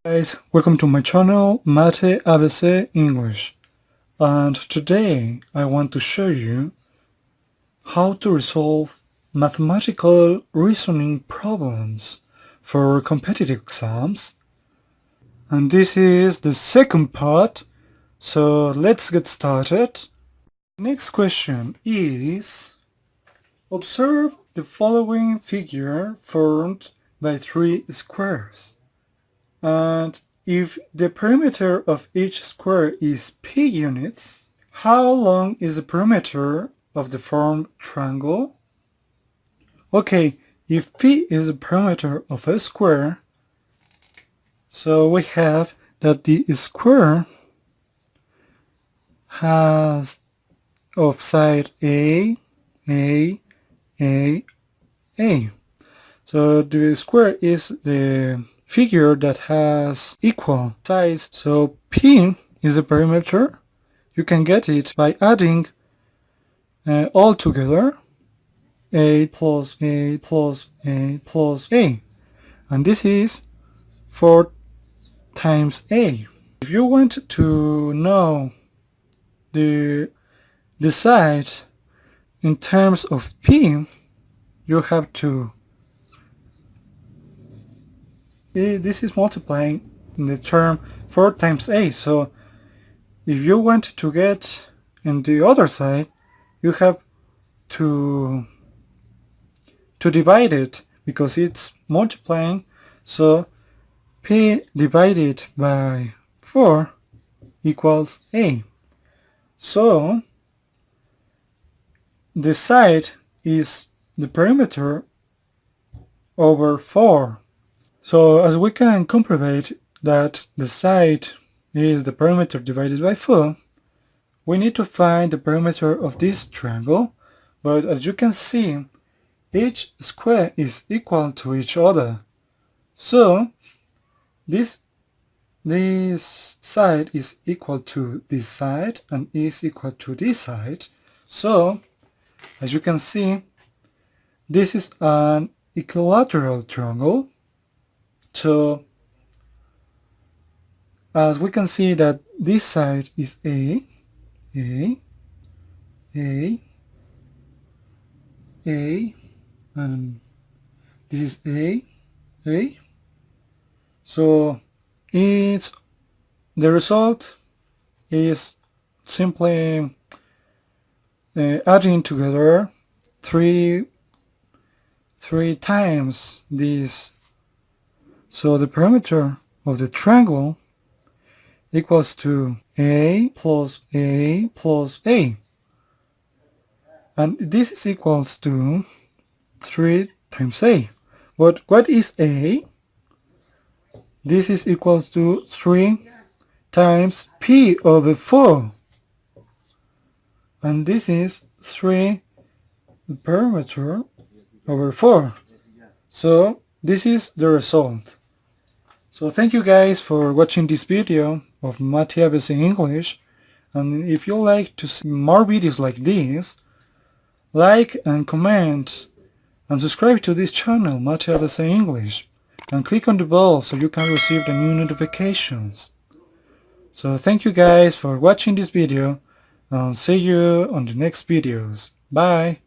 Guys, welcome to my channel MateABC English, and today I want to show you how to resolve mathematical reasoning problems for competitive exams. And this is the second part, so let's get started. Next question is, observe the following figure formed by three squares. And if the perimeter of each square is p units, how long is the perimeter of the formed triangle? Okay, if p is the perimeter of a square, so we have that the square has of side A. So the square is the figure that has equal sides, so P is the perimeter. You can get it by adding all together A plus A plus A plus A, and this is 4 times A. If you want to know the side in terms of P, you have to this is multiplying the term 4 times A. So if you want to get in the other side, you have to divide it because it's multiplying. So P divided by 4 equals A. So the side is the perimeter over 4. So as we can comprovate that the side is the perimeter divided by 4, we need to find the perimeter of this triangle, but as you can see, each square is equal to each other. So this side is equal to this side and is equal to this side. So as you can see, this is an equilateral triangle. So as we can see that this side is A, and this is A. So the result is simply adding together three times this. So the perimeter of the triangle equals to A plus A plus A. And this is equals to 3 times A. But what is A? This is equals to 3 times P over 4. And this is 3 perimeter over 4. So this is the result. So thank you guys for watching this video of MateABC English, and if you like to see more videos like this, like and comment and subscribe to this channel MateABC English, and click on the bell so you can receive the new notifications. So thank you guys for watching this video, and see you on the next videos. Bye!